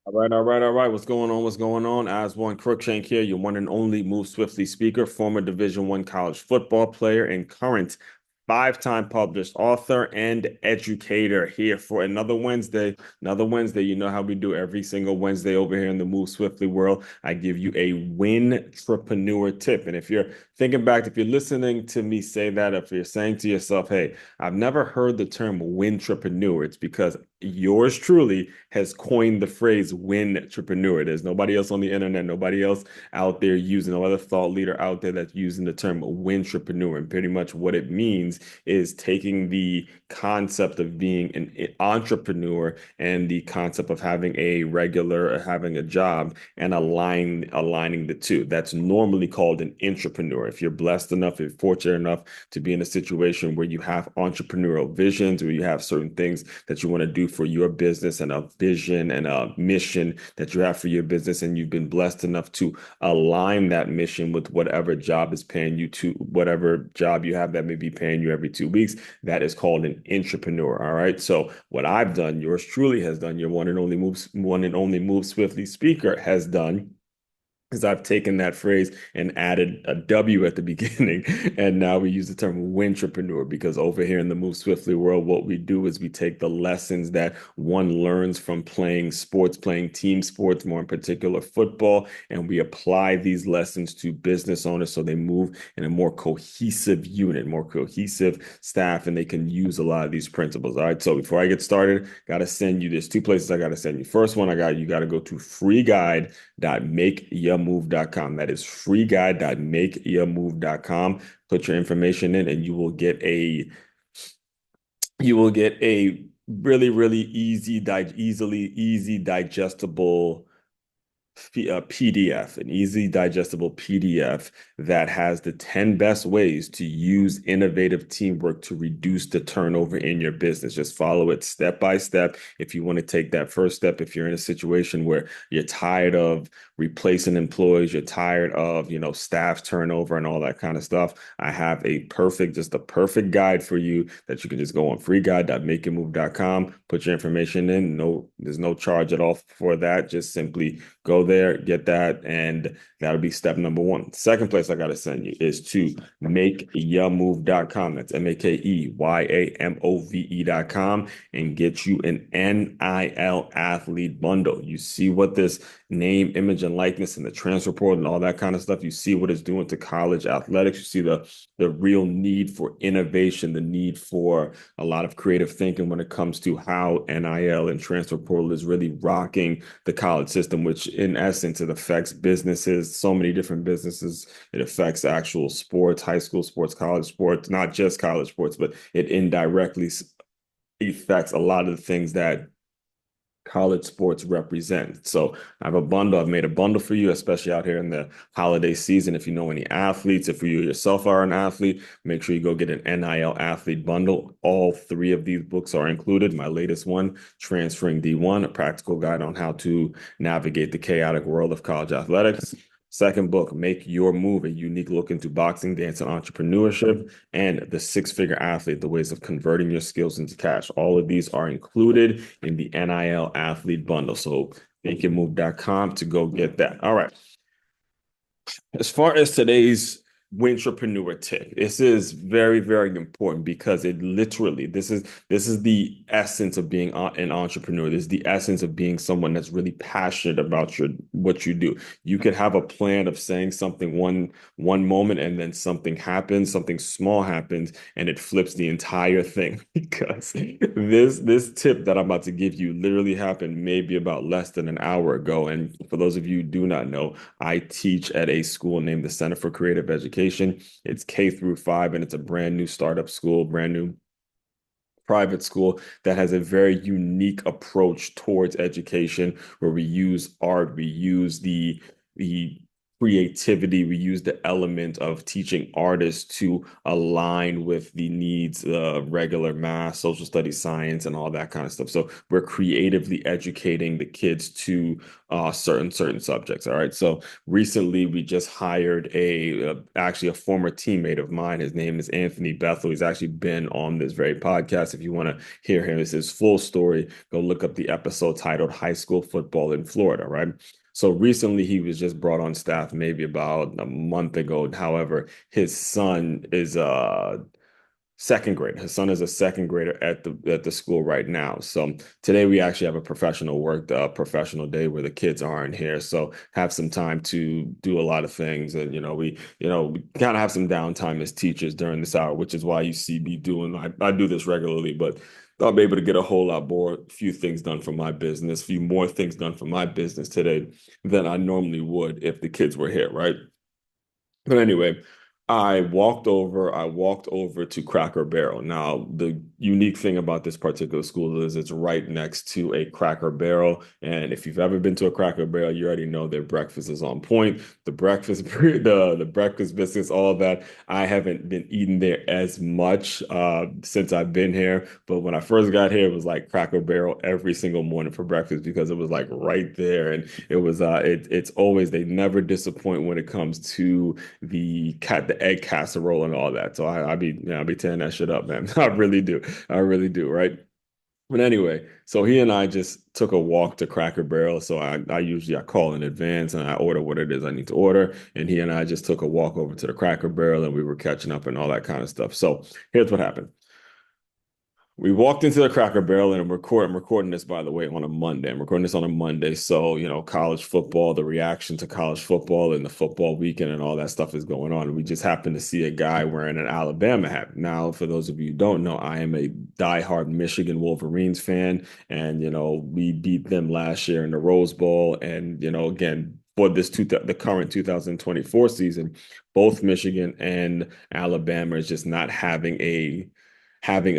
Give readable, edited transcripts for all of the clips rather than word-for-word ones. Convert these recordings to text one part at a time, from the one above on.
All right. What's going on? What's going on? Aswand Cruickshank here, your one and only Move Swiftly speaker, former Division I college football player, and current five-time published author and educator here for another Wednesday. Another Wednesday. You know how we do every single Wednesday over here in the Move Swiftly world. I give you a Intrapreneur tip. And if you're thinking back, if you're listening to me say that, if you're saying to yourself, hey, I've never heard the term wintrapreneur, it's because yours truly has coined the phrase wintrapreneur. There's nobody else on the internet, nobody else out there using, no other thought leader out there that's using the term wintrapreneur. And pretty much what it means is taking the concept of being an entrepreneur and the concept of having a job and aligning the two. That's normally called an intrapreneur. If you're blessed enough, if you're fortunate enough to be in a situation where you have entrepreneurial visions, where you have certain things that you want to do for your business and a vision and a mission that you have for your business, and you've been blessed enough to align that mission with whatever job is paying you to whatever job you have that may be paying you every 2 weeks, that is called an intrapreneur. All right. So what I've done, yours truly has done, your one and only Move Swiftly speaker has done because I've taken that phrase and added a W at the beginning, and now we use the term wintrapreneur because over here in the Move Swiftly world, what we do is we take the lessons that one learns from playing sports, playing team sports, more in particular football, and we apply these lessons to business owners so they move in a more cohesive unit, more cohesive staff, and they can use a lot of these principles. All right, so before I get started, there's two places I gotta send you. First one, you gotta go to freeguide.makeyourmove.com. That is freeguide.makeyourmove.com. Put your information in and you will get a really, really easy digestible PDF, an easy digestible PDF that has the 10 best ways to use innovative teamwork to reduce the turnover in your business. Just follow it step by step. If you want to take that first step, if you're in a situation where you're tired of replacing employees, you're tired of, staff turnover and all that kind of stuff, I have just a perfect guide for you that you can just go on freeguide.makeyourmove.com, put your information in. No, there's no charge at all for that. Just simply go there, get that, and that'll be step number one. Second place I got to send you is to makeyourmove.com. That's MakeYamove.com, and get you an NIL athlete bundle. You see what this name, image, and likeness and the transfer portal and all that kind of stuff. You see what it's doing to college athletics. You see the real need for innovation, the need for a lot of creative thinking when it comes to how NIL and transfer portal is really rocking the college system, which in essence, it affects businesses, so many different businesses. It affects actual sports, high school sports, college sports, not just college sports, but it indirectly affects a lot of the things that college sports represent. So I have a bundle. I've made a bundle for you, especially out here in the holiday season. If you know any athletes, if you yourself are an athlete, make sure you go get an NIL athlete bundle. All three of these books are included. My latest one, Transferring D1, a practical guide on how to navigate the chaotic world of college athletics. Second book, Make Your Move, a unique look into boxing, dance, and entrepreneurship, and The Six-Figure Athlete, the ways of converting your skills into cash. All of these are included in the NIL athlete bundle. So makeyourmove.com to go get that. All right. As far as today's entrepreneur tip, this is very, very important because this is the essence of being an entrepreneur. This is the essence of being someone that's really passionate about what you do. You could have a plan of saying something one moment, and then something happens, something small happens, and it flips the entire thing. Because this tip that I'm about to give you literally happened maybe about less than an hour ago. And for those of you who do not know, I teach at a school named the Center for Creative Education. It's K through 5, and it's a brand new startup school, brand new private school that has a very unique approach towards education where we use art, we use the creativity. We use the element of teaching artists to align with the needs of regular math, social studies, science, and all that kind of stuff. So we're creatively educating the kids to certain subjects. All right. So recently, we just hired actually a former teammate of mine. His name is Anthony Bethel. He's actually been on this very podcast. If you want to hear him, it's his full story. Go look up the episode titled "High School Football in Florida." Right. So recently he was just brought on staff maybe about a month ago. However, his son is second grade. His son is a second grader at the school right now. So today we actually have a professional day where the kids aren't here. So have some time to do a lot of things. And we kind of have some downtime as teachers during this hour, which is why you see me doing I do this regularly, but I'll be able to get a whole lot more, few things done for my business, few more things done for my business today than I normally would if the kids were here, right? But anyway, I walked over to Cracker Barrel. Now, the unique thing about this particular school is it's right next to a Cracker Barrel. And if you've ever been to a Cracker Barrel, you already know their breakfast is on point. The breakfast, the breakfast biscuits, all of that. I haven't been eating there as much since I've been here. But when I first got here, it was like Cracker Barrel every single morning for breakfast because it was like right there. And it was it's always they never disappoint when it comes to the egg casserole and all that. So I be tearing that shit up, man. I really do, right? But anyway, so he and I just took a walk to Cracker Barrel. So I usually I call in advance and I order what it is I need to order. And he and I just took a walk over to the Cracker Barrel and we were catching up and all that kind of stuff. So here's what happened. We walked into the Cracker Barrel and I'm recording this, by the way, on a Monday. I'm recording this on a Monday. So, college football, the reaction to college football and the football weekend and all that stuff is going on. And we just happened to see a guy wearing an Alabama hat. Now, for those of you who don't know, I am a diehard Michigan Wolverines fan. And, we beat them last year in the Rose Bowl. And, again, for the current 2024 season, both Michigan and Alabama is just not having a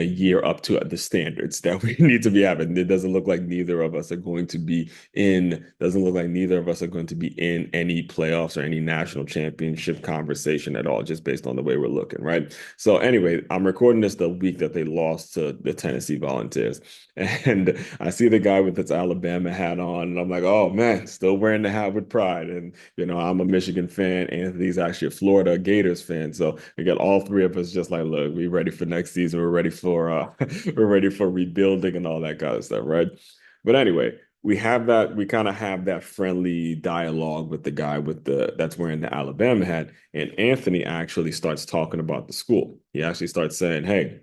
year up to the standards that we need to be having. It doesn't look like neither of us are going to be doesn't look like neither of us are going to be in any playoffs or any national championship conversation at all, just based on the way we're looking, right? So anyway, I'm recording this the week that they lost to the Tennessee Volunteers. And I see the guy with his Alabama hat on, and I'm like, oh man, still wearing the hat with pride. And I'm a Michigan fan. Anthony's actually a Florida Gators fan. So we got all three of us just like, look, we ready for next season. We're ready for we're ready for rebuilding and all that kind of stuff, right? But anyway, we kind of have that friendly dialogue with the guy that's wearing the Alabama hat. And Anthony actually starts talking about the school. He actually starts saying, hey,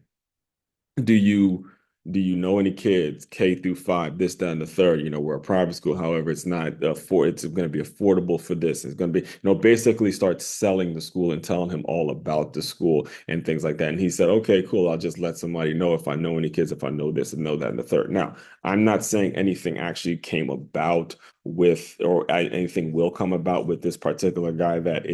do you do you know any kids K through five, this, that, and the third? We're a private school. However, it's going to be affordable for this. It's going to be, basically start selling the school and telling him all about the school and things like that. And he said, okay, cool. I'll just let somebody know if I know any kids, if I know this and know that and the third. Now, I'm not saying anything actually came about anything will come about with this particular guy that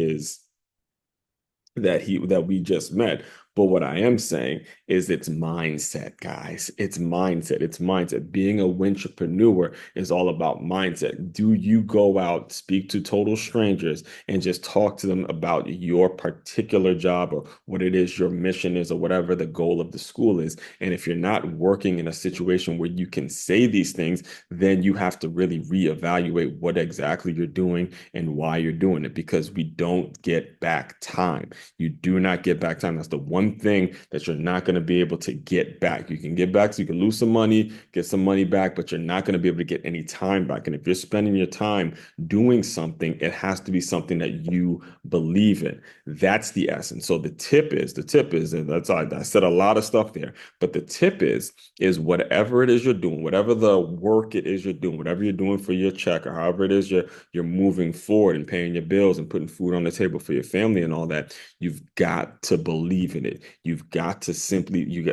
we just met. But what I am saying is it's mindset, guys. It's mindset. It's mindset. Being a entrepreneur is all about mindset. Do you go out, speak to total strangers, and just talk to them about your particular job or what it is your mission is or whatever the goal of the school is? And if you're not working in a situation where you can say these things, then you have to really reevaluate what exactly you're doing and why you're doing it, because we don't get back time. You do not get back time. That's the one thing that you're not going to be able to get back. You can get back, so you can lose some money, get some money back, but you're not going to be able to get any time back. And if you're spending your time doing something, it has to be something that you believe in. That's the essence. So the tip is, and I said a lot of stuff there, but the tip is whatever it is you're doing, whatever the work it is you're doing, whatever you're doing for your check, or however it is you're moving forward and paying your bills and putting food on the table for your family and all that, you've got to believe in it. You've got to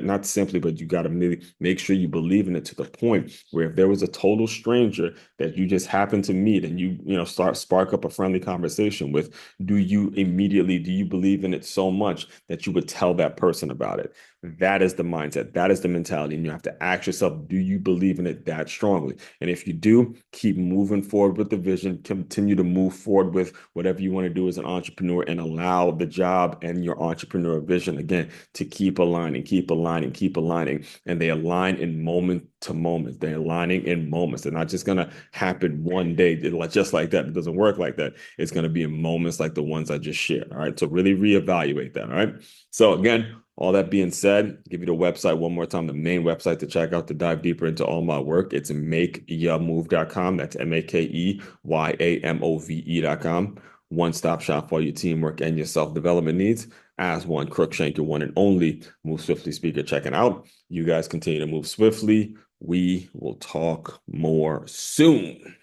not simply, but you got to really make sure you believe in it to the point where if there was a total stranger that you just happen to meet and spark up a friendly conversation with, do you believe in it so much that you would tell that person about it? That is the mindset. That is the mentality. And you have to ask yourself, do you believe in it that strongly? And if you do, keep moving forward with the vision, continue to move forward with whatever you want to do as an entrepreneur, and allow the job and your entrepreneur vision, again, to keep aligning, keep aligning, keep aligning. And they align in moment to moment. They're aligning in moments. They're not just going to happen one day, just like that. It doesn't work like that. It's going to be in moments like the ones I just shared. All right. So really reevaluate that. All right. So again, all that being said, give you the website one more time, the main website to check out to dive deeper into all my work. It's makeYaMove.com. That's MakeYamove.com. One-stop shop for your teamwork and your self-development needs. Aswand Cruickshank, your one and only Move Swiftly speaker, checking out. You guys continue to move swiftly. We will talk more soon.